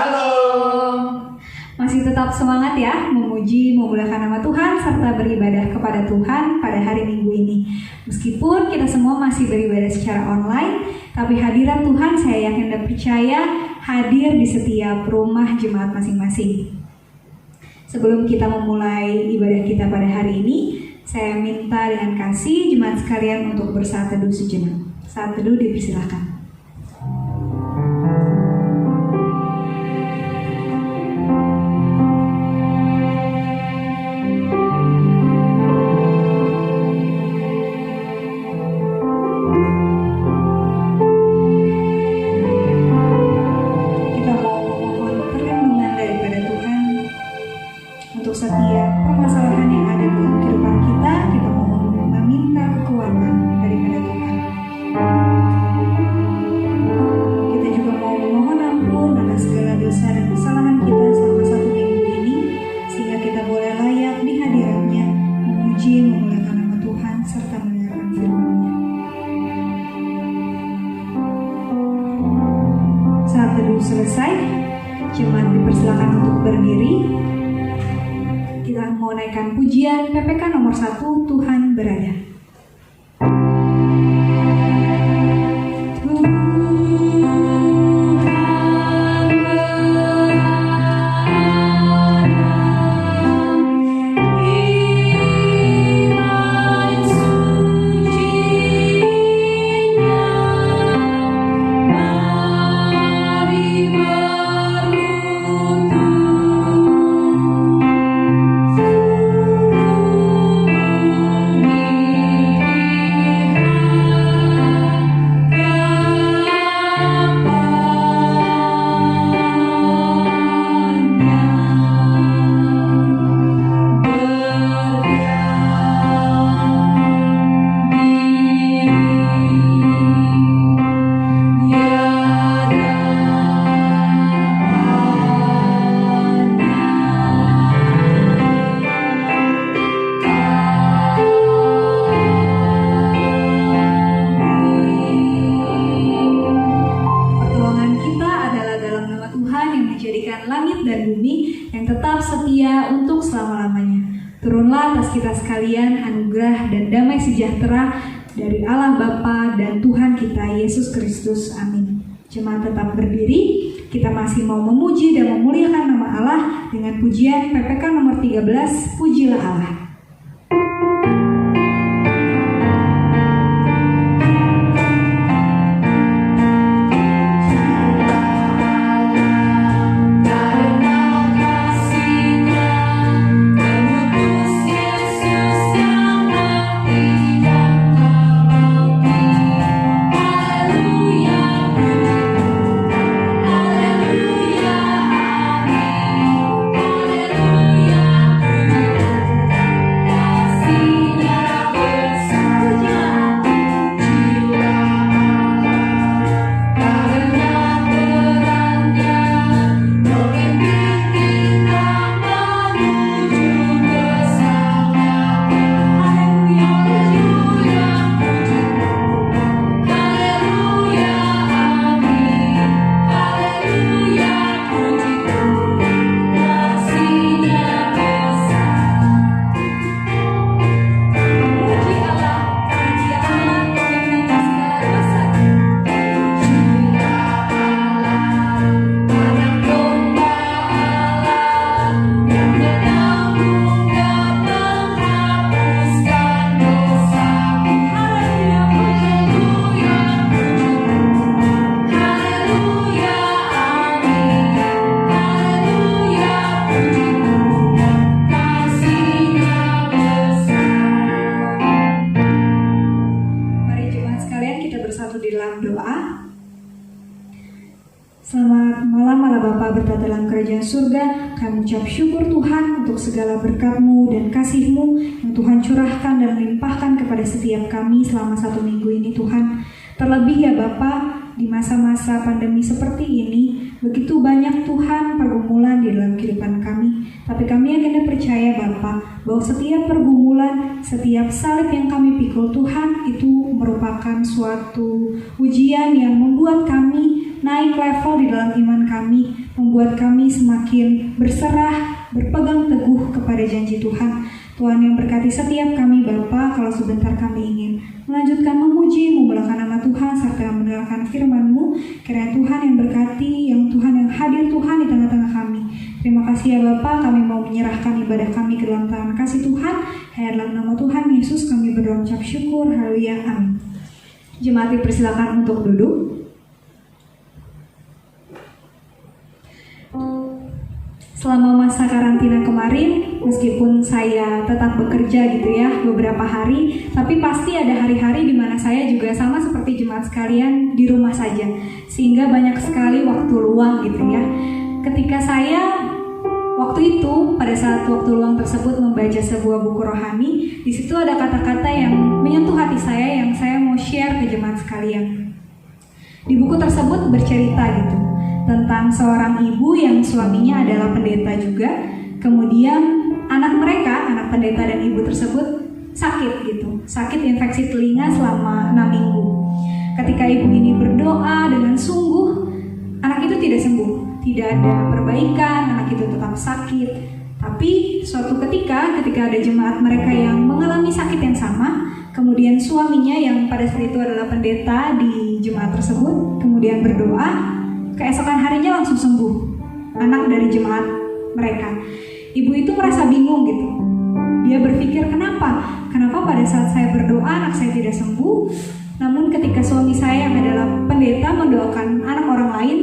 Shalom. Masih tetap semangat ya, memuji, memuliakan nama Tuhan, serta beribadah kepada Tuhan pada hari Minggu ini. Meskipun kita semua masih beribadah secara online, tapi hadirat Tuhan saya yakin dan percaya hadir di setiap rumah jemaat masing-masing. Sebelum kita memulai ibadah kita pada hari ini, saya minta dengan kasih jemaat sekalian untuk bersaat teduh sejenak. Saat teduh dipersilakan. Setiap permasalahan yang ada dalam kehidupan kita mau meminta kekuatan daripada Tuhan. Kita juga mau memohon ampun atas segala dosa dan kesalahan kita selama satu minggu ini, sehingga kita boleh layak di hadirat-Nya, memuji, memuliakan nama Tuhan, serta mendengarkan firman-Nya. Saat teduh selesai, jemaat dipersilakan untuk berdiri. Kita mau naikkan pujian PPK nomor 1, Tuhan Berada. Kita sekalian anugerah dan damai sejahtera dari Allah Bapa dan Tuhan kita Yesus Kristus. Amin. Jemaat tetap berdiri. Kita masih mau memuji dan memuliakan nama Allah dengan pujian PPK nomor 13, Pujilah Allah. Surga, kami ucap syukur Tuhan untuk segala berkat-Mu dan kasih-Mu yang Tuhan curahkan dan limpahkan kepada setiap kami selama satu minggu ini Tuhan. Terlebih ya Bapa, di masa-masa pandemi seperti ini, begitu banyak Tuhan pergumulan di dalam kehidupan kami. Tapi kami yakin dan percaya Bapa, bahwa setiap pergumulan, setiap salib yang kami pikul Tuhan, itu merupakan suatu ujian yang membuat kami naik level di dalam iman kami, membuat kami semakin berserah, berpegang teguh kepada janji Tuhan. Tuhan yang berkati setiap kami Bapa, kalau sebentar kami ingin melanjutkan memuji, memuliakan nama Tuhan, serta mendengarkan firman-Mu. Kiranya Tuhan yang berkati, yang hadir Tuhan di tengah-tengah kami. Terima kasih ya Bapa, kami mau menyerahkan ibadah kami ke dalam tangan kasih Tuhan. Hanya dalam nama Tuhan Yesus kami berdoa ucap syukur, haleluya, amin. Jemaat dipersilakan untuk duduk. Selama masa karantina kemarin, meskipun saya tetap bekerja gitu ya beberapa hari, tapi pasti ada hari-hari di mana saya juga sama seperti jemaat sekalian di rumah saja, sehingga banyak sekali waktu luang gitu ya. Ketika saya waktu itu, pada saat waktu luang tersebut membaca sebuah buku rohani, di situ ada kata-kata yang menyentuh hati saya yang saya mau share ke jemaat sekalian. Di buku tersebut bercerita gitu tentang seorang ibu yang suaminya adalah pendeta juga. Kemudian anak pendeta dan ibu tersebut sakit gitu, sakit infeksi telinga selama 6 minggu. Ketika ibu ini berdoa dengan sungguh, anak itu tidak sembuh, tidak ada perbaikan, anak itu tetap sakit. Tapi suatu ketika ada jemaat mereka yang mengalami sakit yang sama, kemudian suaminya yang pada saat itu adalah pendeta di jemaat tersebut, kemudian berdoa, keesokan harinya langsung sembuh anak dari jemaat mereka. Ibu itu merasa bingung gitu. Dia berpikir kenapa pada saat saya berdoa anak saya tidak sembuh, namun ketika suami saya yang adalah pendeta mendoakan anak orang lain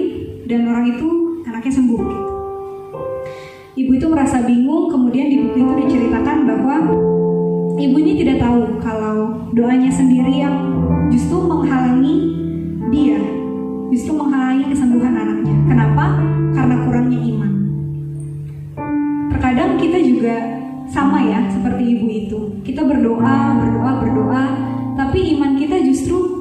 dan orang itu anaknya sembuh gitu. Ibu itu merasa bingung. Kemudian di buku itu diceritakan bahwa ibu ini tidak tahu kalau doanya sendiri yang justru menghalangi kesembuhan anaknya. Kenapa? Karena kurangnya iman. Terkadang kita juga sama ya, seperti ibu itu. Kita berdoa, tapi iman kita justru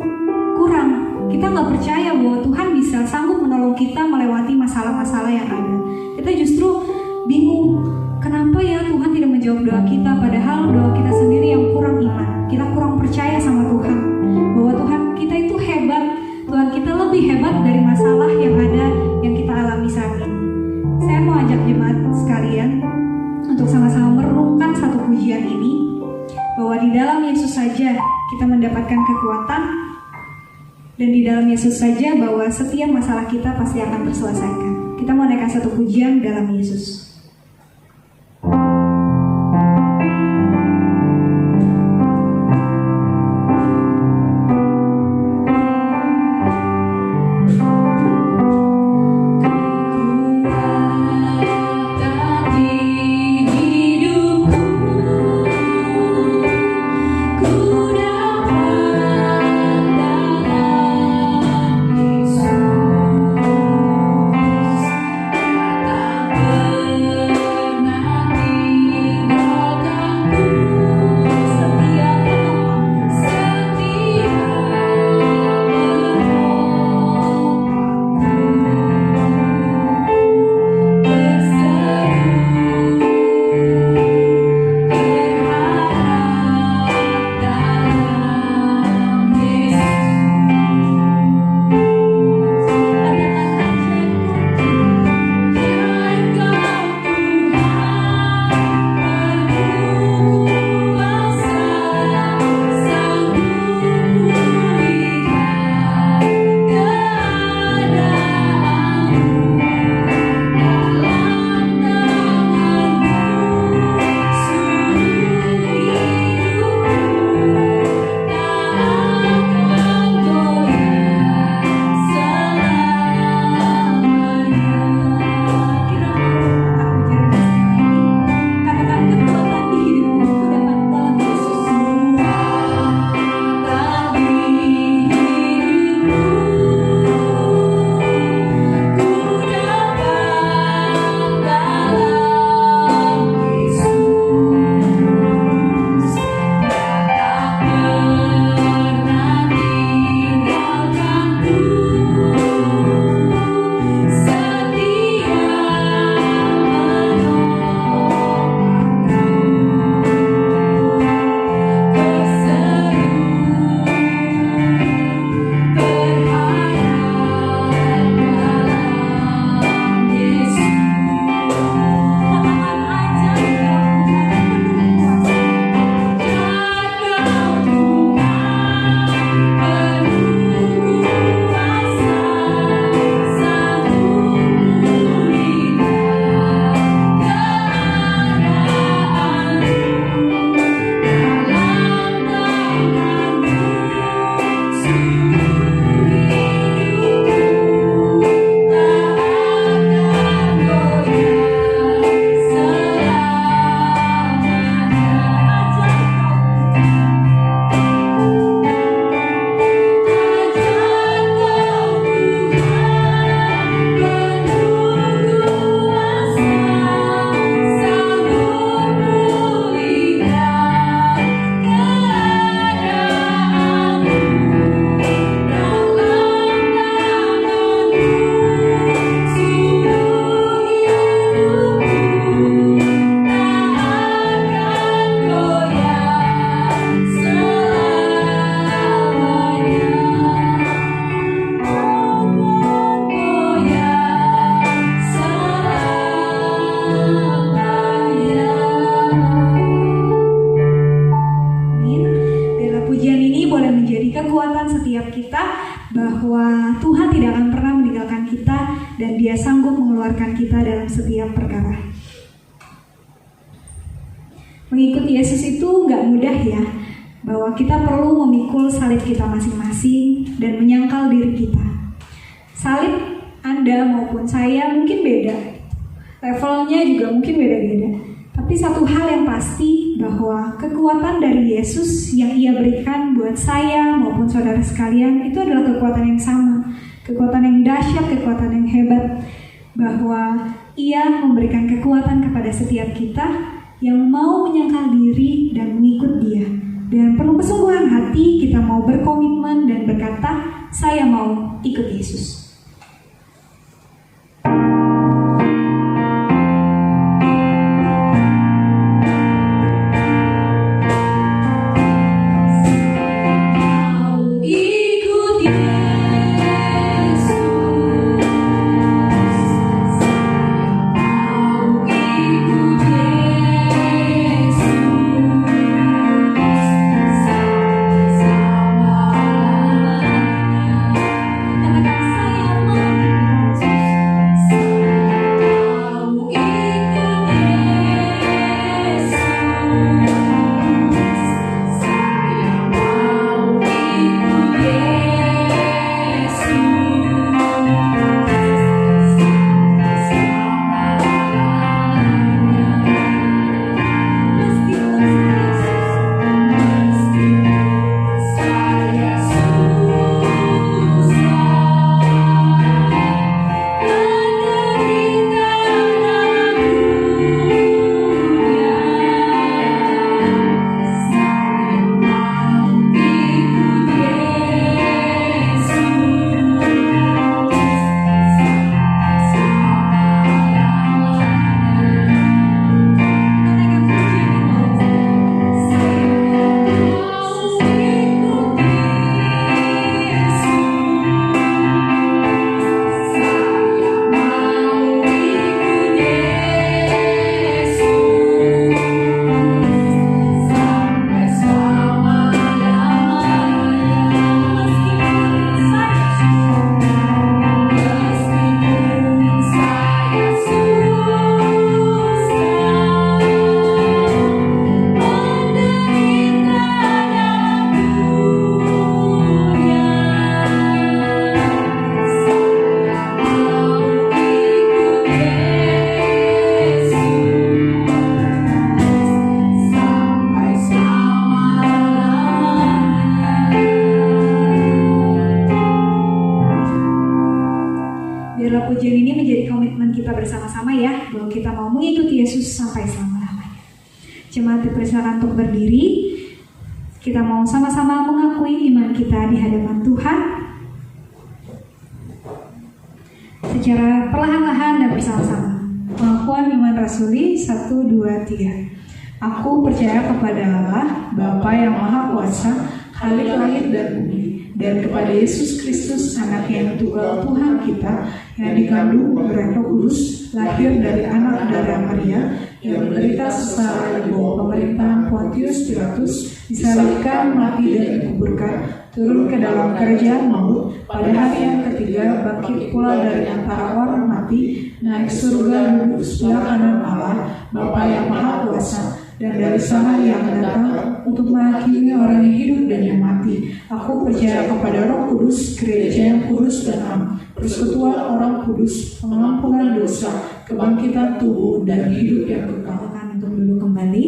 kurang. Kita nggak percaya bahwa Tuhan bisa sanggup menolong kita melewati masalah-masalah yang ada. Kita justru bingung, kenapa ya Tuhan tidak menjawab doa kita, padahal doa kita sendiri yang kurang iman. Kita kurang percaya sama Tuhan, bahwa Tuhan kita itu hebat, Tuhan kita lebih hebat dari masalah yang ada yang kita alami saat ini. Saya mau ajak jemaat sekalian untuk sama-sama merenungkan satu pujian ini, bahwa di dalam Yesus saja kita mendapatkan kekuatan, dan di dalam Yesus saja bahwa setiap masalah kita pasti akan terselesaikan. Kita mau naikkan satu pujian dalam Yesus. Yesus, kata Dia sanggup mengeluarkan kita dalam setiap perkara. Mengikuti Yesus itu gak mudah ya, bahwa kita perlu memikul salib kita masing-masing dan menyangkal diri kita. Salib Anda maupun saya mungkin beda, levelnya juga mungkin beda-beda. Tapi satu hal yang pasti, bahwa kekuatan dari Yesus yang Ia berikan buat saya maupun saudara sekalian itu adalah kekuatan yang sama, kekuatan yang dahsyat, kekuatan yang hebat, bahwa Ia memberikan kekuatan kepada setiap kita yang mau menyangkal diri dan mengikut Dia. Dengan penuh kesungguhan hati kita mau berkomitmen dan berkata, saya mau ikut Yesus. Biarlah pujian ini menjadi komitmen kita bersama-sama ya, bahwa kita mau mengikuti Yesus sampai selama-lamanya. Jemaat dipersilakan untuk berdiri. Kita mau sama-sama mengakui iman kita di hadapan Tuhan secara perlahan-lahan dan bersama-sama. Pengakuan iman rasuli 1, 2, 3. Aku percaya kepada Allah, Bapa yang Maha Kuasa, Khalik langit dan bumi, dan kepada Yesus Kristus, Anak yang tunggal Tuhan kita, yang dikandung oleh Roh Kudus, lahir dari anak darah Maria, yang menderita sengsara di bawah pemerintahan Pontius Pilatus, disalibkan, mati dan dikuburkan, turun ke dalam kerajaan maut, pada hari yang ketiga bangkit pula dari antara orang mati, naik surga, duduk sebelah kanan Allah, Bapa yang Maha Kuasa, dan dari sana yang datang untuk menghakimi orang yang hidup dan yang mati. Aku percaya kepada Roh Kudus, gereja yang kudus dan am, persekutuan orang kudus, pengampunan dosa, kebangkitan tubuh dan hidup yang kekal. Untuk duduk kembali.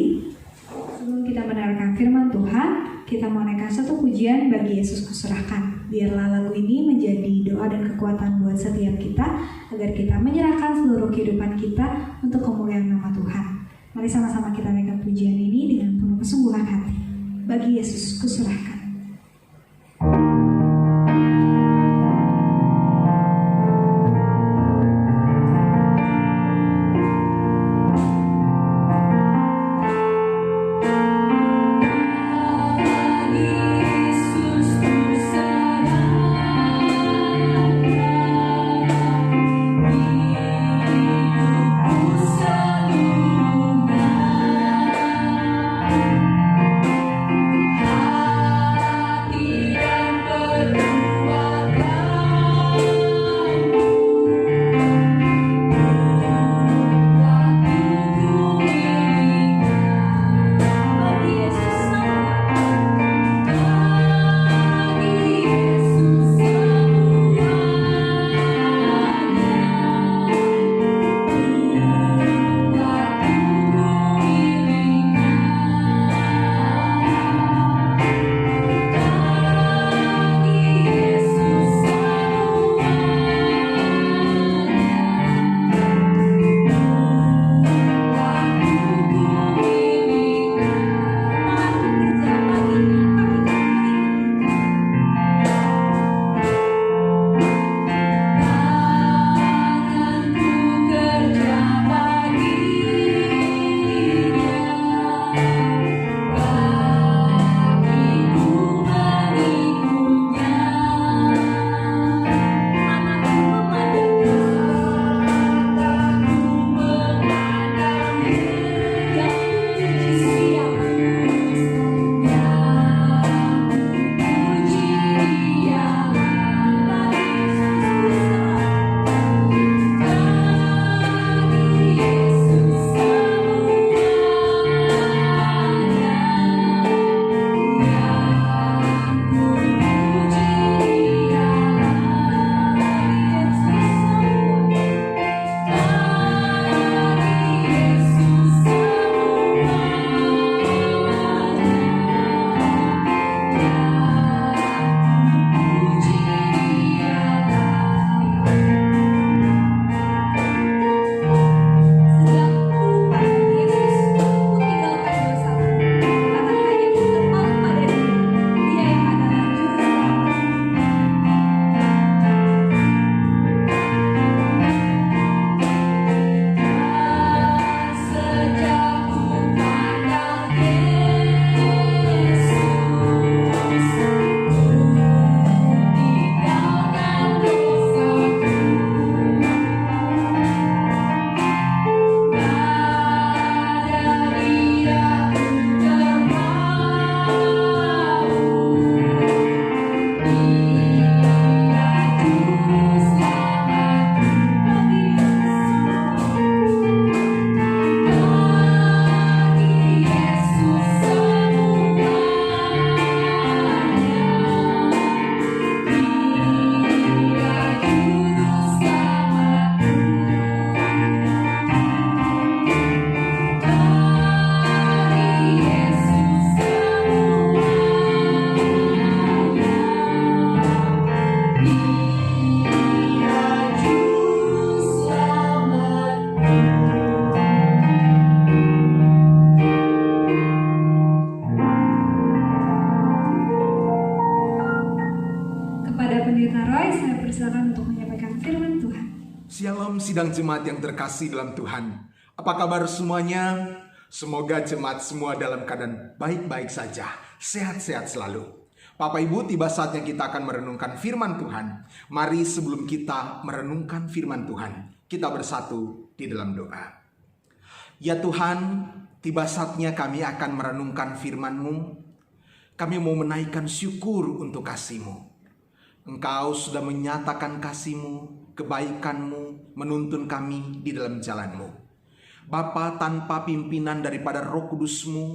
Sebelum kita mendengarkan firman Tuhan, kita mau naikkan satu pujian bagi Yesus Kuserahkan. Biarlah lagu ini menjadi doa dan kekuatan buat setiap kita, agar kita menyerahkan seluruh kehidupan kita untuk kemuliaan nama Tuhan. Mari sama-sama kita naikkan pujian ini dengan penuh kesungguhan hati. Bagi Yesus Kuserahkan. sidang jemaat yang terkasih dalam Tuhan. Apa kabar semuanya? Semoga jemaat semua dalam keadaan baik-baik saja, sehat-sehat selalu. Bapak Ibu, tiba saatnya kita akan merenungkan firman Tuhan. Mari sebelum kita merenungkan firman Tuhan, kita bersatu di dalam doa. Ya Tuhan, tiba saatnya kami akan merenungkan firman-Mu. Kami mau menaikkan syukur untuk kasih-Mu. Engkau sudah menyatakan kasih-Mu, kebaikan-Mu, menuntun kami di dalam jalan-Mu. Bapa, tanpa pimpinan daripada Roh Kudus-Mu,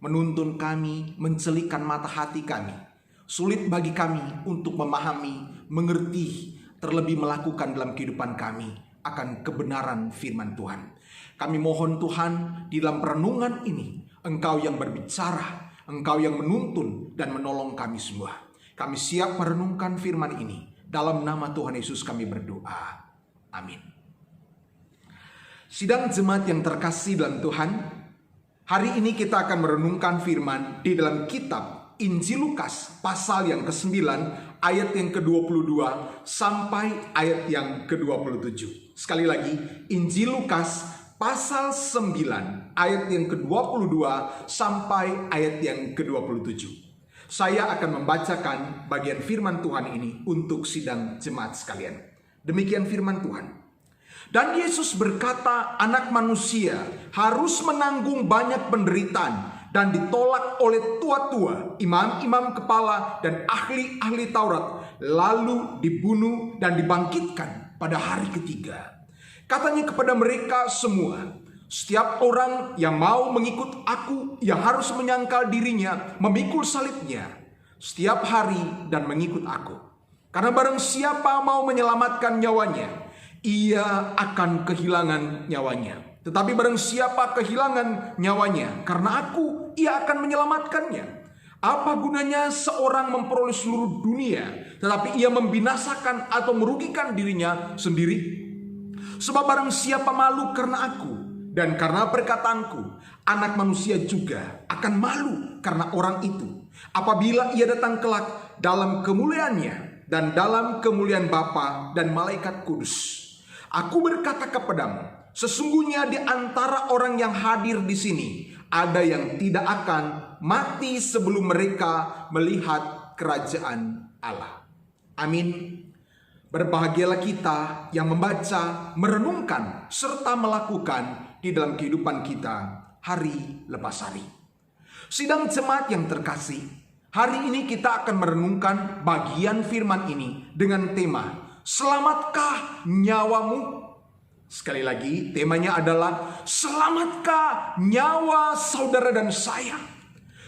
menuntun kami, mencelikan mata hati kami. Sulit bagi kami untuk memahami, mengerti, terlebih melakukan dalam kehidupan kami akan kebenaran firman Tuhan. Kami mohon Tuhan, di dalam perenungan ini, Engkau yang berbicara, Engkau yang menuntun dan menolong kami semua. Kami siap merenungkan firman ini. Dalam nama Tuhan Yesus kami berdoa. Amin. Sidang jemaat yang terkasih dalam Tuhan, hari ini kita akan merenungkan firman di dalam kitab Injil Lukas pasal yang ke-9 ayat yang ke-22 sampai ayat yang ke-27. Sekali lagi, Injil Lukas pasal 9 ayat yang ke-22 sampai ayat yang ke-27. Saya akan membacakan bagian firman Tuhan ini untuk sidang jemaat sekalian. Demikian firman Tuhan. Dan Yesus berkata, anak manusia harus menanggung banyak penderitaan dan ditolak oleh tua-tua, imam-imam kepala dan ahli-ahli Taurat, lalu dibunuh dan dibangkitkan pada hari ketiga. Katanya kepada mereka semua, setiap orang yang mau mengikut aku, ia harus menyangkal dirinya, memikul salibnya setiap hari dan mengikut aku. Karena barang siapa mau menyelamatkan nyawanya, ia akan kehilangan nyawanya. Tetapi barang siapa kehilangan nyawanya karena aku, ia akan menyelamatkannya. Apa gunanya seorang memperoleh seluruh dunia, tetapi ia membinasakan atau merugikan dirinya sendiri? Sebab barang siapa malu karena aku dan karena perkataanku, anak manusia juga akan malu karena orang itu, apabila ia datang kelak dalam kemuliaannya dan dalam kemuliaan Bapa dan malaikat kudus. Aku berkata kepadamu, sesungguhnya di antara orang yang hadir di sini ada yang tidak akan mati sebelum mereka melihat kerajaan Allah. Amin. Berbahagialah kita yang membaca, merenungkan, serta melakukan di dalam kehidupan kita hari lepas hari. Sidang jemaat yang terkasih, hari ini kita akan merenungkan bagian firman ini dengan tema, selamatkah nyawamu? Sekali lagi, temanya adalah selamatkah nyawa saudara dan saya?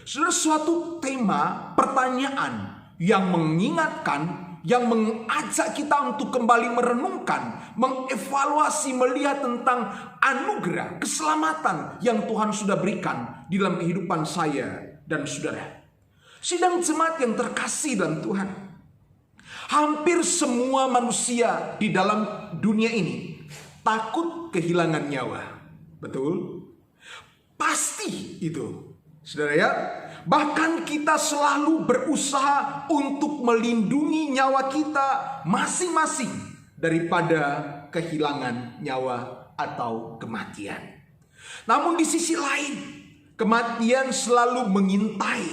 Saudara, suatu tema, pertanyaan yang mengingatkan, yang mengajak kita untuk kembali merenungkan, mengevaluasi, melihat tentang anugerah, keselamatan yang Tuhan sudah berikan di dalam kehidupan saya dan saudara. Sidang jemaat yang terkasih dalam Tuhan, hampir semua manusia di dalam dunia ini takut kehilangan nyawa. Betul? Pasti itu, saudara ya. Bahkan kita selalu berusaha untuk melindungi nyawa kita masing-masing daripada kehilangan nyawa atau kematian. Namun di sisi lain, kematian selalu mengintai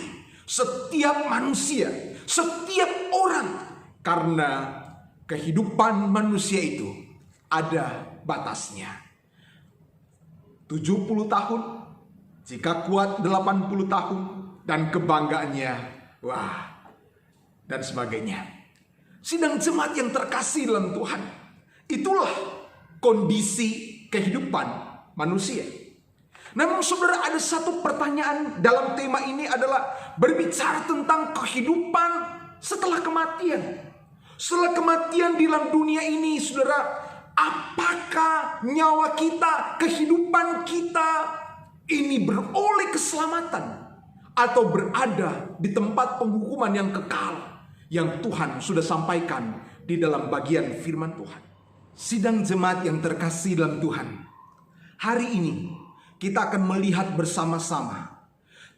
setiap manusia, setiap orang. Karena kehidupan manusia itu ada batasnya. 70 tahun, jika kuat 80 tahun, dan kebanggaannya, wah, dan sebagainya. Sidang jemaat yang terkasih dalam Tuhan, itulah kondisi kehidupan manusia. Namun saudara, ada satu pertanyaan dalam tema ini adalah berbicara tentang kehidupan setelah kematian. Setelah kematian di dalam dunia ini, saudara, apakah nyawa kita, kehidupan kita ini beroleh keselamatan atau berada di tempat penghukuman yang kekal yang Tuhan sudah sampaikan di dalam bagian firman Tuhan? Sidang jemaat yang terkasih dalam Tuhan, hari ini kita akan melihat bersama-sama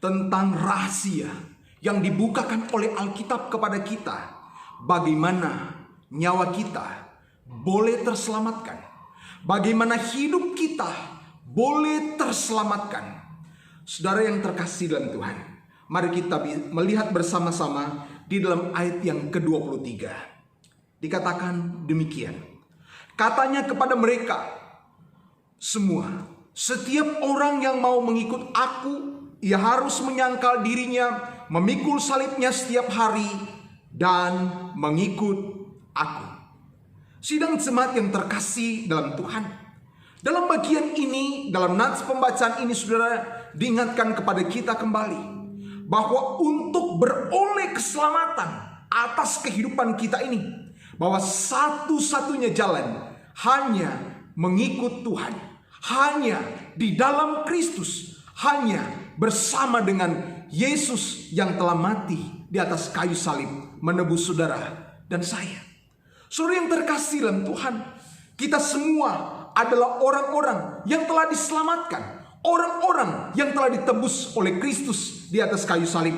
tentang rahasia yang dibukakan oleh Alkitab kepada kita, bagaimana nyawa kita boleh terselamatkan, bagaimana hidup kita boleh terselamatkan. Saudara yang terkasih dalam Tuhan, mari kita melihat bersama-sama di dalam ayat yang ke-23. Dikatakan demikian. Katanya kepada mereka semua, setiap orang yang mau mengikut aku, ia harus menyangkal dirinya, memikul salibnya setiap hari, dan mengikut aku. Sidang jemaat yang terkasih dalam Tuhan, dalam bagian ini, dalam nats pembacaan ini, saudara, diingatkan kepada kita kembali bahwa untuk beroleh keselamatan atas kehidupan kita ini, bahwa satu-satunya jalan hanya mengikut Tuhan, hanya di dalam Kristus, hanya bersama dengan Yesus yang telah mati di atas kayu salib menebus saudara dan saya. Saudara yang terkasih dalam Tuhan, kita semua adalah orang-orang yang telah diselamatkan, orang-orang yang telah ditebus oleh Kristus di atas kayu salib.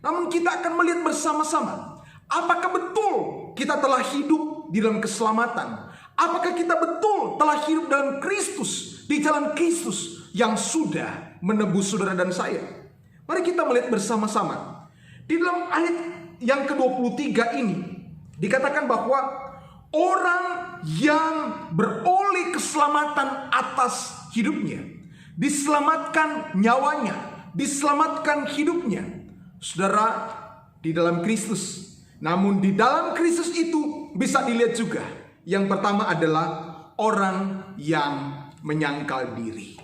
Namun kita akan melihat bersama-sama, apakah betul kita telah hidup di dalam keselamatan? Apakah kita betul telah hidup dalam Kristus, di jalan Kristus yang sudah menebus saudara dan saya? Mari kita melihat bersama-sama. Di dalam ayat yang ke-23 ini dikatakan bahwa orang yang beroleh keselamatan atas hidupnya, diselamatkan nyawanya, diselamatkan hidupnya, saudara, di dalam Kristus. Namun di dalam Kristus itu bisa dilihat juga, yang pertama adalah orang yang menyangkal diri.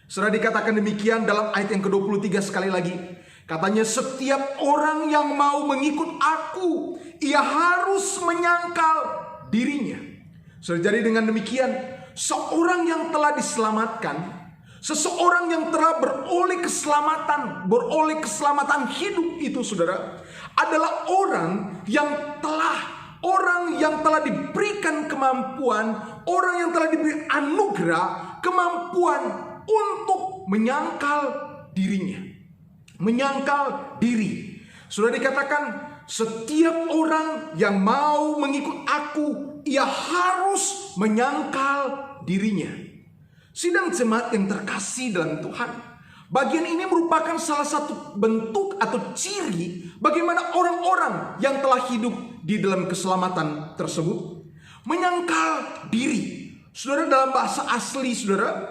Saudara, dikatakan demikian dalam ayat yang ke-23 sekali lagi. Katanya setiap orang yang mau mengikut aku, ia harus menyangkal dirinya. Saudara, jadi dengan demikian, seorang yang telah diselamatkan, seseorang yang telah beroleh keselamatan hidup itu, saudara, adalah orang yang telah diberikan kemampuan, orang yang telah diberi anugerah kemampuan untuk menyangkal dirinya, menyangkal diri. Sudah dikatakan setiap orang yang mau mengikut aku, ia harus menyangkal dirinya. Sidang jemaat yang terkasih dalam Tuhan, bagian ini merupakan salah satu bentuk atau ciri bagaimana orang-orang yang telah hidup di dalam keselamatan tersebut menyangkal diri. Saudara, dalam bahasa asli, saudara,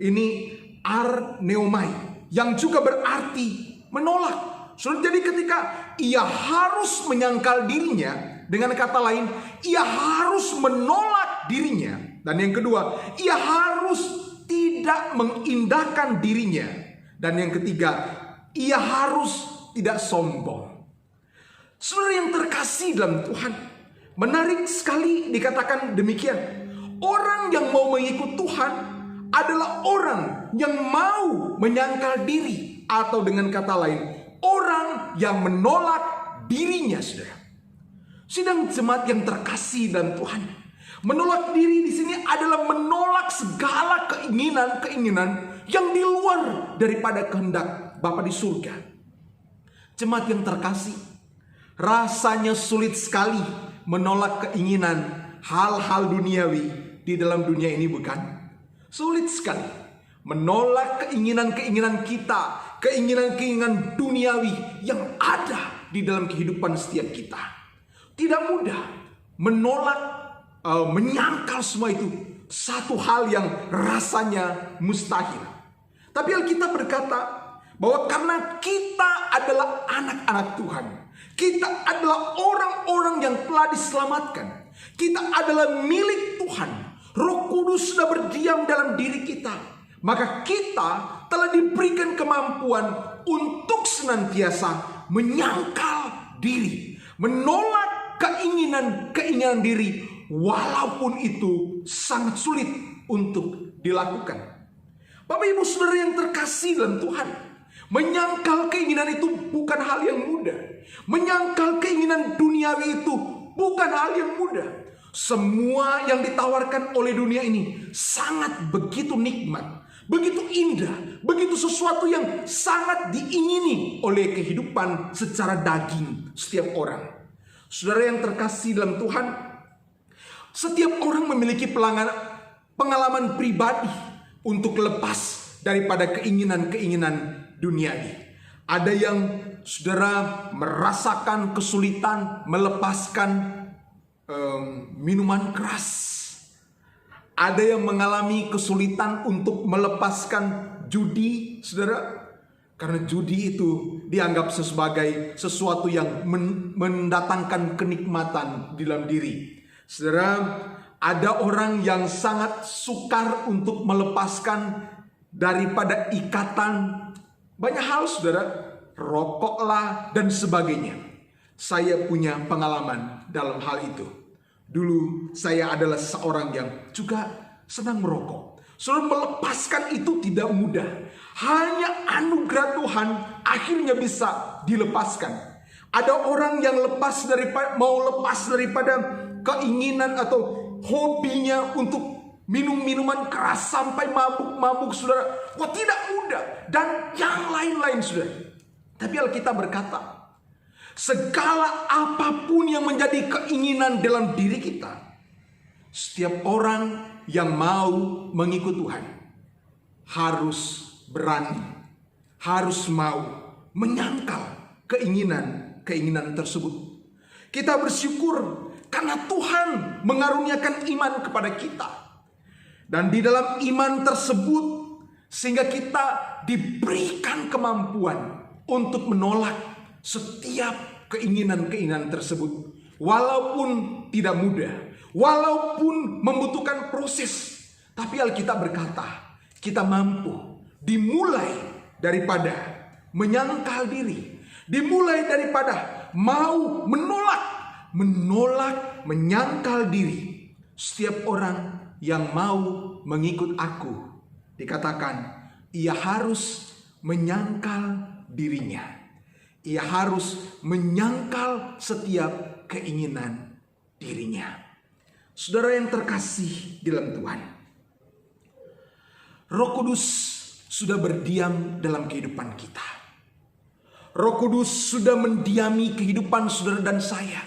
ini arneomai, yang juga berarti menolak. Saudara, jadi ketika ia harus menyangkal dirinya, dengan kata lain, ia harus menolak dirinya. Dan yang kedua, ia harus tidak mengindahkan dirinya. Dan yang ketiga, ia harus tidak sombong. Saudara yang terkasih dalam Tuhan, menarik sekali dikatakan demikian. Orang yang mau mengikut Tuhan adalah orang yang mau menyangkal diri, atau dengan kata lain, orang yang menolak dirinya, saudara. Sidang jemaat yang terkasih dalam Tuhan, menolak diri di sini adalah menolak segala keinginan-keinginan yang di luar daripada kehendak Bapa di surga. Jemaat yang terkasih, rasanya sulit sekali menolak keinginan hal-hal duniawi di dalam dunia ini, bukan? Sulit sekali menolak keinginan-keinginan kita, keinginan-keinginan duniawi yang ada di dalam kehidupan setiap kita. Tidak mudah menolak, menyangkal semua itu, satu hal yang rasanya mustahil. Tapi Alkitab berkata bahwa karena kita adalah anak-anak Tuhan, kita adalah orang-orang yang telah diselamatkan, kita adalah milik Tuhan, Roh Kudus sudah berdiam dalam diri kita, maka kita telah diberikan kemampuan untuk senantiasa menyangkal diri, menolak keinginan diri, walaupun itu sangat sulit untuk dilakukan. Bapak Ibu Saudara yang terkasih dalam Tuhan, menyangkal keinginan itu bukan hal yang mudah. Menyangkal keinginan duniawi itu bukan hal yang mudah. Semua yang ditawarkan oleh dunia ini sangat begitu nikmat, begitu indah, begitu sesuatu yang sangat diingini oleh kehidupan secara daging setiap orang. Saudara yang terkasih dalam Tuhan, setiap orang memiliki pengalaman pribadi untuk lepas daripada keinginan-keinginan duniawi. Ada yang saudara merasakan kesulitan melepaskan minuman keras. Ada yang mengalami kesulitan untuk melepaskan judi, saudara. Karena judi itu dianggap sebagai sesuatu yang mendatangkan kenikmatan di dalam diri. Saudara, ada orang yang sangat sukar untuk melepaskan daripada ikatan banyak hal, saudara. Rokoklah dan sebagainya. Saya punya pengalaman dalam hal itu. Dulu saya adalah seorang yang juga senang merokok. Saudara, melepaskan itu tidak mudah. Hanya anugerah Tuhan akhirnya bisa dilepaskan. Ada orang yang mau lepas daripada keinginan atau hobinya untuk minum minuman keras sampai mabuk-mabuk, saudara. Wah, tidak mudah. Dan yang lain-lain, saudara. Tapi Alkitab berkata, segala apapun yang menjadi keinginan dalam diri kita, setiap orang yang mau mengikut Tuhan harus berani, harus mau menyangkal keinginan tersebut. Kita bersyukur karena Tuhan mengaruniakan iman kepada kita. Dan di dalam iman tersebut, sehingga kita diberikan kemampuan untuk menolak setiap keinginan-keinginan tersebut. Walaupun tidak mudah, walaupun membutuhkan proses, tapi Alkitab berkata, kita mampu dimulai daripada menyangkal diri, dimulai daripada mau menolak menyangkal diri. Setiap orang yang mau mengikut aku, dikatakan ia harus menyangkal dirinya. Ia harus menyangkal setiap keinginan dirinya. Saudara yang terkasih di dalam Tuhan, Roh Kudus sudah berdiam dalam kehidupan kita. Roh Kudus sudah mendiami kehidupan saudara dan saya.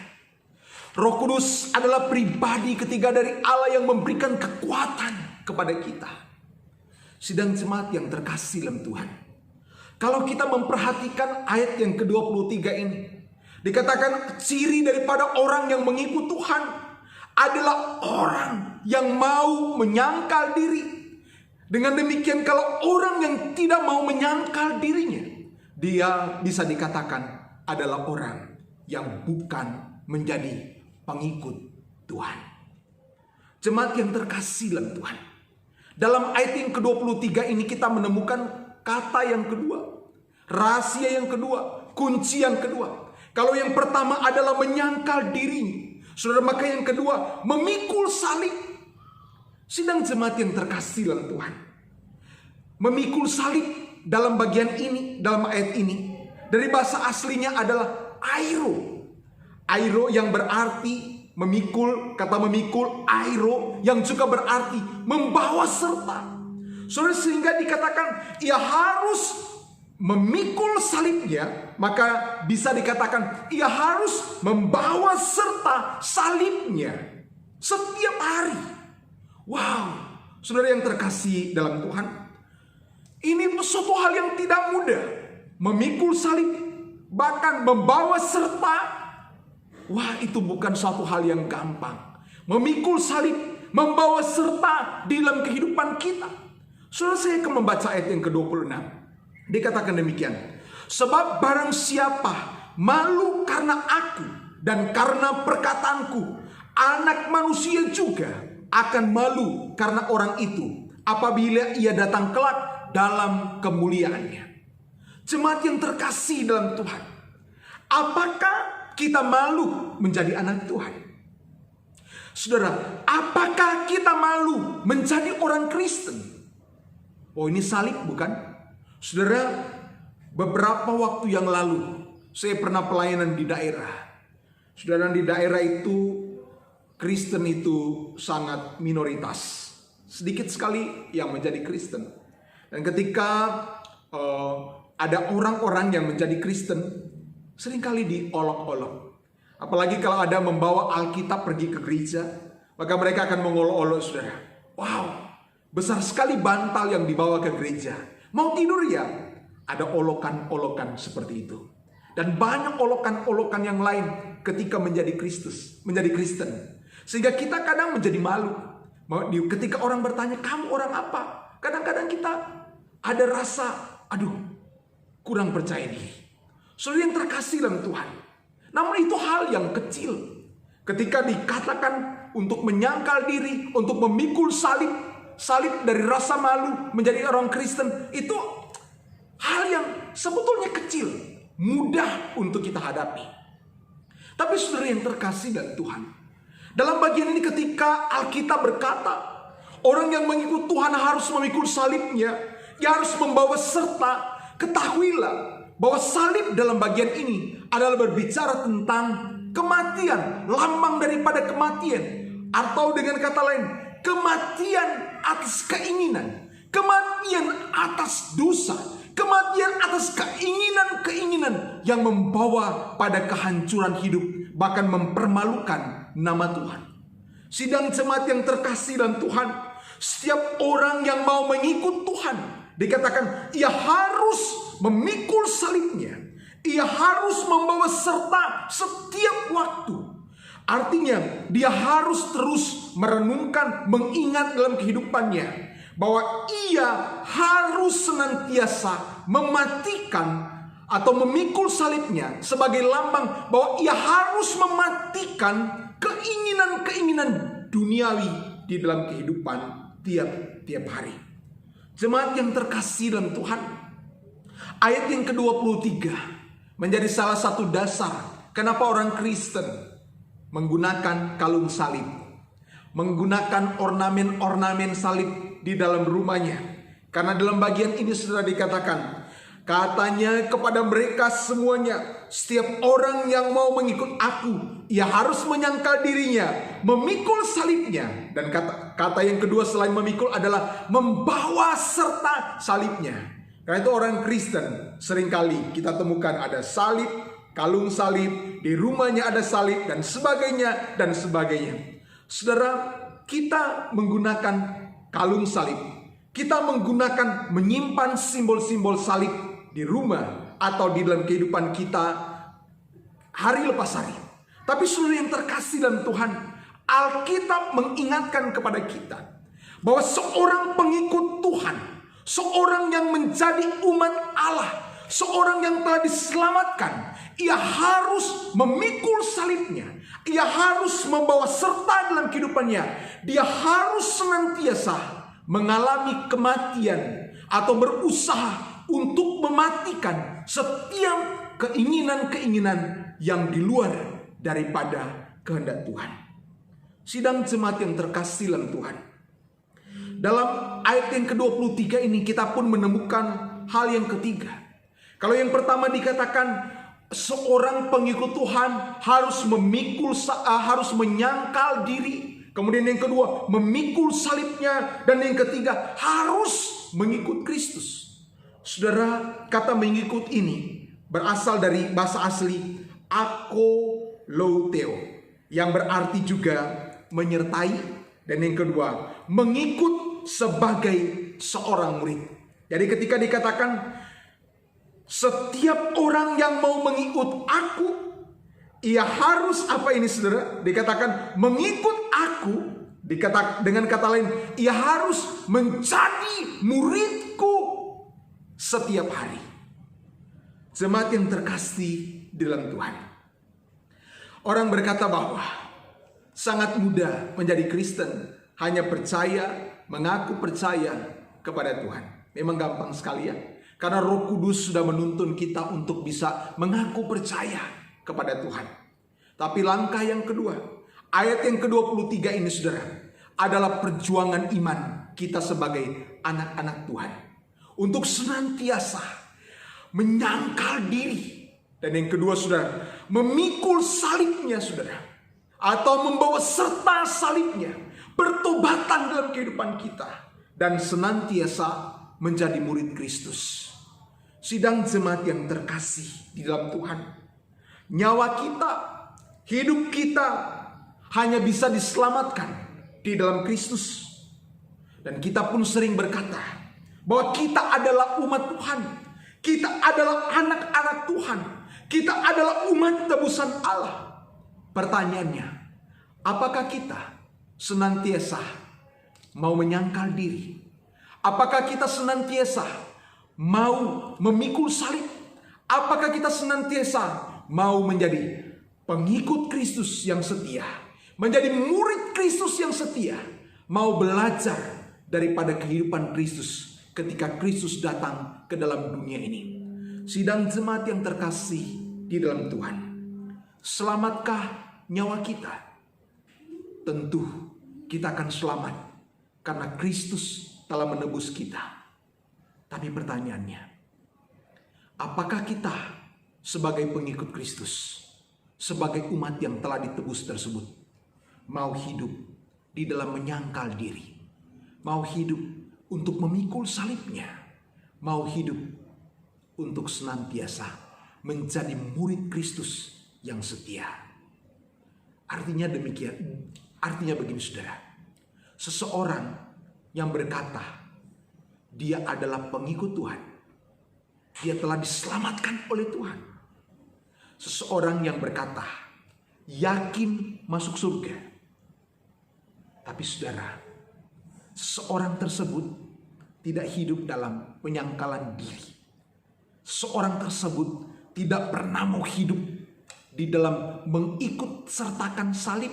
Roh Kudus adalah pribadi ketiga dari Allah yang memberikan kekuatan kepada kita. Sidang jemaat yang terkasih dalam Tuhan, kalau kita memperhatikan ayat yang ke-23 ini, dikatakan ciri daripada orang yang mengikut Tuhan adalah orang yang mau menyangkal diri. Dengan demikian, kalau orang yang tidak mau menyangkal dirinya, dia bisa dikatakan adalah orang yang bukan menjadi pengikut Tuhan. Jemaat yang terkasih dalam Tuhan, dalam ayat yang ke-23 ini kita menemukan kata yang kedua, rahasia yang kedua, kunci yang kedua. Kalau yang pertama adalah menyangkal diri, saudara, maka yang kedua memikul salib. Sidang jemaat yang terkasih dalam Tuhan, memikul salib dalam bagian ini, dalam ayat ini, dari bahasa aslinya adalah airo. Airo yang berarti memikul, kata memikul, airo yang juga berarti membawa serta. Saudara, sehingga dikatakan ia harus memikul salibnya, maka bisa dikatakan ia harus membawa serta salibnya setiap hari. Wow, saudara yang terkasih dalam Tuhan, ini suatu hal yang tidak mudah. Memikul salib, bahkan membawa serta. Wah, itu bukan suatu hal yang gampang. Memikul salib, membawa serta di dalam kehidupan kita. Saudara, saya akan membaca ayat yang ke-26. Dikatakan demikian. Sebab barang siapa malu karena aku dan karena perkataanku, Anak Manusia juga akan malu karena orang itu apabila ia datang kelak dalam kemuliaannya. Jemaat yang terkasih dalam Tuhan, apakah kita malu menjadi anak Tuhan? Saudara, apakah kita malu menjadi orang Kristen? Oh, ini salib bukan? Saudara, beberapa waktu yang lalu saya pernah pelayanan di daerah. Saudara, di daerah itu Kristen itu sangat minoritas. Sedikit sekali yang menjadi Kristen. Dan ketika ada orang-orang yang menjadi Kristen, seringkali diolok-olok. Apalagi kalau ada membawa Alkitab pergi ke gereja, maka mereka akan mengolok-olok, saudara. Wow, besar sekali bantal yang dibawa ke gereja. Mau tidur ya? Ada olokan-olokan seperti itu. Dan banyak olokan-olokan yang lain ketika menjadi Kristen. Sehingga kita kadang menjadi malu. Ketika orang bertanya, kamu orang apa? Kadang-kadang kita ada rasa, aduh, kurang percaya diri. Saudara yang terkasih dalam Tuhan. Namun itu hal yang kecil. Ketika dikatakan untuk menyangkal diri, untuk memikul salib dari rasa malu menjadi orang Kristen, itu hal yang sebetulnya kecil, mudah untuk kita hadapi. Tapi saudara yang terkasih dalam Tuhan, dalam bagian ini ketika Alkitab berkata, orang yang mengikut Tuhan harus memikul salibnya, ia harus membawa serta, ketahuilah bahwa salib dalam bagian ini adalah berbicara tentang kematian, lambang daripada kematian. Atau dengan kata lain, kematian atas keinginan, kematian atas dosa, kematian atas keinginan-keinginan yang membawa pada kehancuran hidup, bahkan mempermalukan nama Tuhan. Sidang jemaat yang terkasih dalam Tuhan, setiap orang yang mau mengikut Tuhan, dikatakan ia harus memikul salibnya, ia harus membawa serta setiap waktu. Artinya dia harus terus merenungkan, mengingat dalam kehidupannya bahwa ia harus senantiasa mematikan atau memikul salibnya sebagai lambang bahwa ia harus mematikan keinginan-keinginan duniawi di dalam kehidupan tiap hari. Jemaat yang terkasih dalam Tuhan, ayat yang ke-23 menjadi salah satu dasar kenapa orang Kristen menggunakan kalung salib, menggunakan ornamen-ornamen salib di dalam rumahnya. Karena dalam bagian ini sudah dikatakan, katanya kepada mereka semuanya, setiap orang yang mau mengikut aku, ia harus menyangkal dirinya, memikul salibnya. Dan kata yang kedua selain memikul adalah membawa serta salibnya. Karena itu orang Kristen seringkali kita temukan ada salib, kalung salib, di rumahnya ada salib, dan sebagainya, dan sebagainya. Saudara, kita menggunakan kalung salib, kita menggunakan menyimpan simbol-simbol salib di rumah atau di dalam kehidupan kita hari lepas hari. Tapi saudara yang terkasih dalam Tuhan, Alkitab mengingatkan kepada kita bahwa seorang pengikut Tuhan, seorang yang menjadi umat Allah, seorang yang telah diselamatkan, ia harus memikul salibnya, ia harus membawa serta dalam kehidupannya. Dia harus senantiasa mengalami kematian atau berusaha untuk mematikan setiap keinginan-keinginan yang di luar daripada kehendak Tuhan. Sidang jemaat yang terkasih dalam Tuhan, dalam ayat yang ke-23 ini kita pun menemukan hal yang ketiga. Kalau yang pertama dikatakan seorang pengikut Tuhan harus harus menyangkal diri. Kemudian yang kedua, memikul salibnya. Dan yang ketiga, harus mengikut Kristus. Saudara, kata mengikut ini berasal dari bahasa asli akolouteo, yang berarti juga menyertai. Dan yang kedua, mengikut sebagai seorang murid. Jadi ketika dikatakan setiap orang yang mau mengikut aku, ia harus apa ini saudara? Dikatakan mengikut aku, dengan kata lain, ia harus menjadi muridku setiap hari. Jemaat yang terkasih di dalam Tuhan, orang berkata bahwa sangat mudah menjadi Kristen, hanya percaya, mengaku percaya kepada Tuhan. Memang gampang sekali ya, karena Roh Kudus sudah menuntun kita untuk bisa mengaku percaya kepada Tuhan. Tapi langkah yang kedua, ayat yang ke-23 ini saudara, adalah perjuangan iman kita sebagai anak-anak Tuhan. Untuk senantiasa menyangkal diri. Dan yang kedua saudara, memikul salibnya saudara, atau membawa serta salibnya, pertobatan dalam kehidupan kita, dan senantiasa menjadi murid Kristus. Sidang jemaat yang terkasih di dalam Tuhan, nyawa kita, hidup kita hanya bisa diselamatkan di dalam Kristus. Dan kita pun sering berkata bahwa kita adalah umat Tuhan. Kita adalah anak-anak Tuhan. Kita adalah umat tebusan Allah. Pertanyaannya, apakah kita senantiasa mau menyangkal diri? Apakah kita senantiasa mau memikul salib? Apakah kita senantiasa mau menjadi pengikut Kristus yang setia? Menjadi murid Kristus yang setia? Mau belajar daripada kehidupan Kristus ketika Kristus datang ke dalam dunia ini? Sidang jemaat yang terkasih di dalam Tuhan, selamatkah nyawa kita? Tentu kita akan selamat karena Kristus telah menebus kita. Tapi pertanyaannya, apakah kita sebagai pengikut Kristus, sebagai umat yang telah ditebus tersebut, mau hidup di dalam menyangkal diri, mau hidup untuk memikul salibnya, mau hidup untuk senantiasa menjadi murid Kristus yang setia? Artinya demikian, artinya begini saudara, seseorang yang berkata dia adalah pengikut Tuhan, dia telah diselamatkan oleh Tuhan. Seseorang yang berkata yakin masuk surga, tapi saudara, seorang tersebut tidak hidup dalam penyangkalan diri. Seorang tersebut tidak pernah mau hidup di dalam mengikut sertakan salib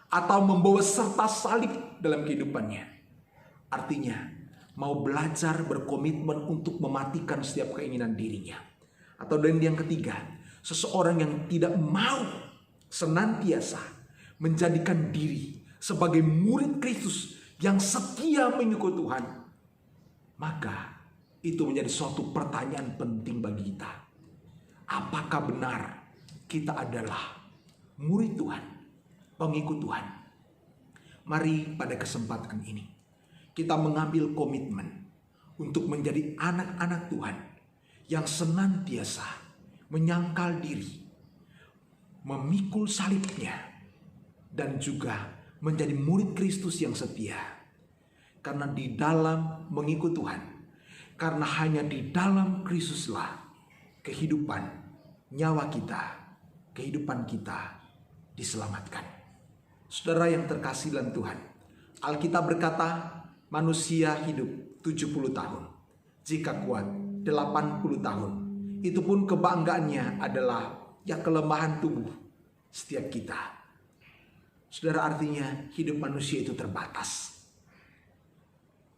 atau membawa serta salib dalam kehidupannya. Artinya mau belajar berkomitmen untuk mematikan setiap keinginan dirinya. Atau dan yang ketiga, seseorang yang tidak mau senantiasa menjadikan diri sebagai murid Kristus yang setia mengikut Tuhan. Maka itu menjadi suatu pertanyaan penting bagi kita. Apakah benar kita adalah murid Tuhan, pengikut Tuhan? Mari pada kesempatan ini kita mengambil komitmen untuk menjadi anak-anak Tuhan yang senantiasa menyangkal diri, memikul salibnya, dan juga menjadi murid Kristus yang setia. Karena di dalam mengikut Tuhan, karena hanya di dalam Kristuslah kehidupan nyawa kita, kehidupan kita diselamatkan. Saudara yang terkasih dalam Tuhan, Alkitab berkata manusia hidup 70 tahun. Jika kuat 80 tahun. Itu pun kebanggaannya adalah ya kelemahan tubuh setiap kita. Saudara, artinya hidup manusia itu terbatas.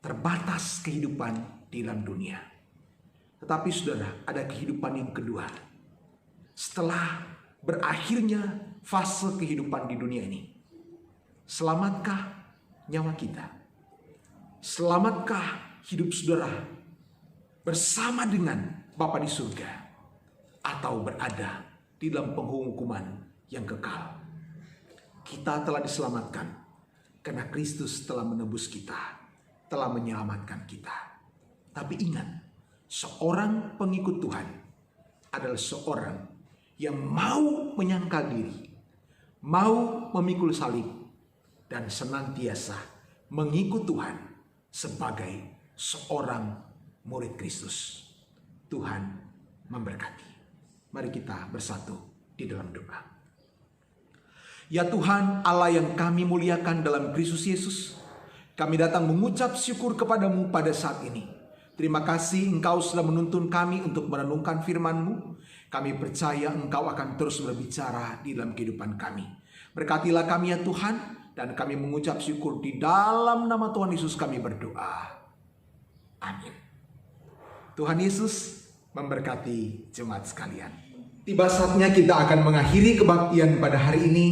Terbatas kehidupan di dalam dunia. Tetapi saudara, ada kehidupan yang kedua. Setelah berakhirnya fase kehidupan di dunia ini, selamatkah nyawa kita? Selamatkah hidup saudara bersama dengan Bapa di surga? Atau berada di dalam penghukuman yang kekal? Kita telah diselamatkan karena Kristus telah menebus kita, telah menyelamatkan kita. Tapi ingat, seorang pengikut Tuhan adalah seorang yang mau menyangkal diri, mau memikul salib, dan senantiasa mengikut Tuhan sebagai seorang murid Kristus. Tuhan memberkati. Mari kita bersatu di dalam doa. Ya Tuhan, Allah yang kami muliakan dalam Kristus Yesus, kami datang mengucap syukur kepadamu pada saat ini. Terima kasih Engkau sudah menuntun kami untuk merenungkan firman-Mu. Kami percaya Engkau akan terus berbicara di dalam kehidupan kami. Berkatilah kami ya Tuhan, dan kami mengucap syukur di dalam nama Tuhan Yesus kami berdoa. Amin. Tuhan Yesus memberkati jemaat sekalian. Tiba saatnya kita akan mengakhiri kebaktian pada hari ini.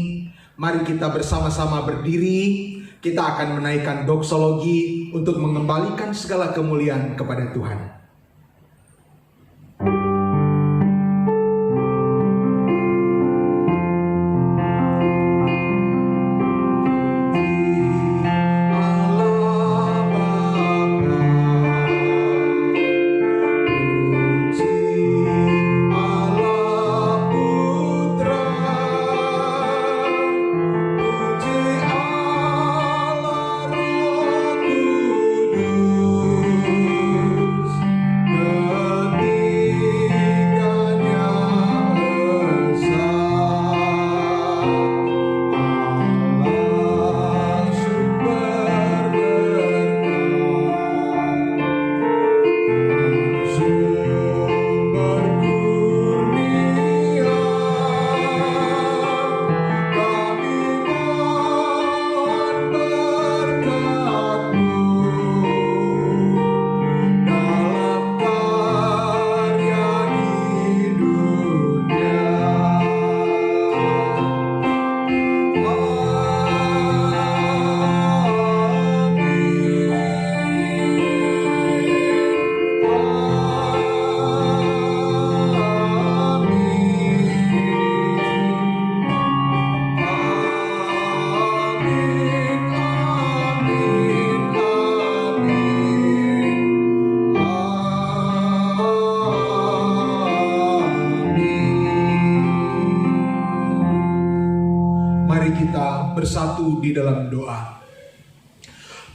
Mari kita bersama-sama berdiri. Kita akan menaikkan doksologi untuk mengembalikan segala kemuliaan kepada Tuhan. di dalam doa.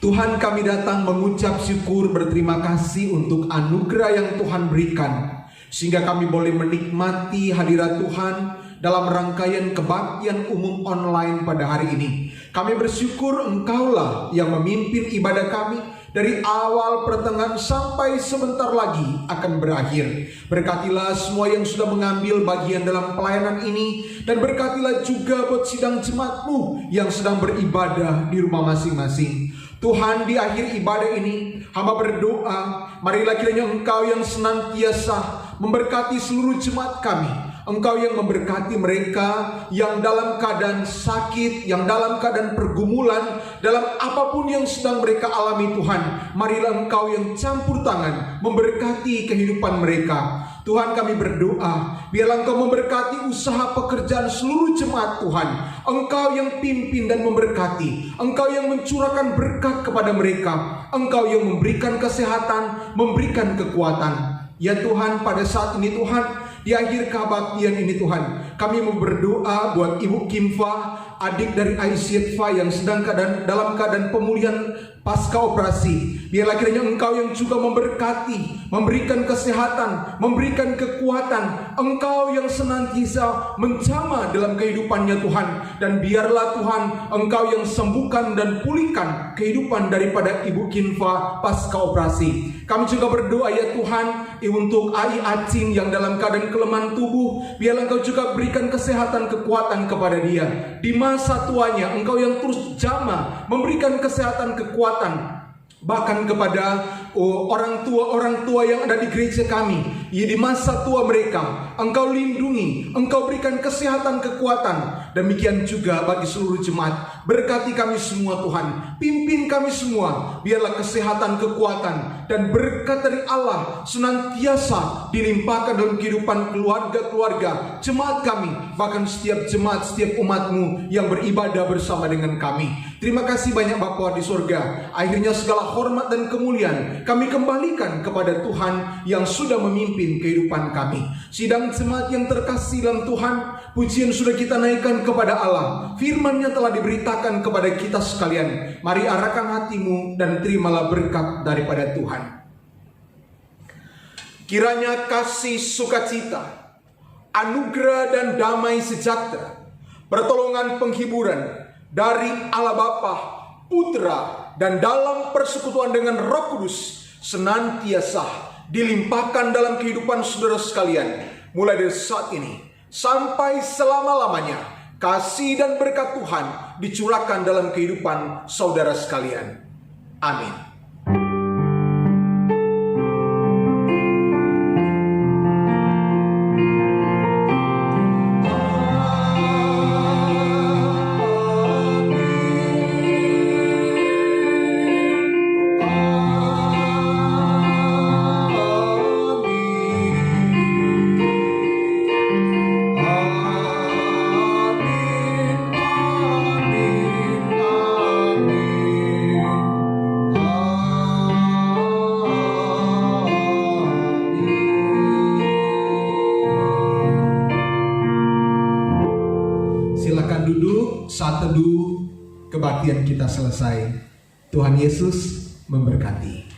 Tuhan, kami datang mengucap syukur berterima kasih untuk anugerah yang Tuhan berikan, sehingga kami boleh menikmati hadirat Tuhan dalam rangkaian kebaktian umum online pada hari ini. Kami bersyukur Engkaulah yang memimpin ibadah kami dari awal, pertengahan, sampai sebentar lagi akan berakhir. Berkatilah semua yang sudah mengambil bagian dalam pelayanan ini, dan berkatilah juga buat sidang jemaat-Mu yang sedang beribadah di rumah masing-masing. Tuhan, di akhir ibadah ini hamba berdoa, marilah kiranya Engkau yang senantiasa memberkati seluruh jemaat kami. Engkau yang memberkati mereka yang dalam keadaan sakit, yang dalam keadaan pergumulan, dalam apapun yang sedang mereka alami Tuhan. Marilah Engkau yang campur tangan memberkati kehidupan mereka. Tuhan, kami berdoa, biarlah Engkau memberkati usaha pekerjaan seluruh jemaat Tuhan. Engkau yang pimpin dan memberkati, Engkau yang mencurahkan berkat kepada mereka, Engkau yang memberikan kesehatan, memberikan kekuatan. Ya Tuhan, pada saat ini Tuhan, di akhir kebaktian ini Tuhan, kami mau berdoa buat Ibu Kimfa, adik dari Aisyitfa yang sedang dalam keadaan pemulihan pasca operasi. Biarlah kiranya Engkau yang juga memberkati, memberikan kesehatan, memberikan kekuatan. Engkau yang senantiasa menjamah dalam kehidupannya Tuhan. Dan biarlah Tuhan, Engkau yang sembuhkan dan pulihkan kehidupan daripada Ibu Kimfa pasca operasi. Kami juga berdoa ya Tuhan, untuk Ai Acing yang dalam keadaan kelemahan tubuh. Biarlah Engkau juga berikan kesehatan, kekuatan kepada dia. Di masa tuanya Engkau yang terus jamah memberikan kesehatan, kekuatan, bahkan kepada orang tua yang ada di gereja kami. Di masa tua mereka Engkau lindungi, Engkau berikan kesehatan, kekuatan. Demikian juga bagi seluruh jemaat. Berkati kami semua Tuhan, pimpin kami semua. Biarlah kesehatan, kekuatan, dan berkat dari Allah senantiasa dilimpahkan dalam kehidupan keluarga-keluarga jemaat kami, bahkan setiap jemaat, setiap umat-Mu yang beribadah bersama dengan kami. Terima kasih banyak Bapa di surga. Akhirnya segala hormat dan kemuliaan kami kembalikan kepada Tuhan yang sudah memimpin kehidupan kami. Sidang jemaat yang terkasih dalam Tuhan, pujian sudah kita naikkan kepada Allah. Firman-Nya telah diberitakan kepada kita sekalian. Mari arahkan hatimu dan terimalah berkat daripada Tuhan. Kiranya kasih sukacita, anugerah dan damai sejahtera, pertolongan penghiburan dari Allah Bapa, Putra, dan dalam persekutuan dengan Roh Kudus senantiasa dilimpahkan dalam kehidupan saudara sekalian, mulai dari saat ini sampai selama-lamanya. Kasih dan berkat Tuhan dicurahkan dalam kehidupan saudara sekalian. Amin. Silakan duduk, saat teduh kebaktian kita selesai. Tuhan Yesus memberkati.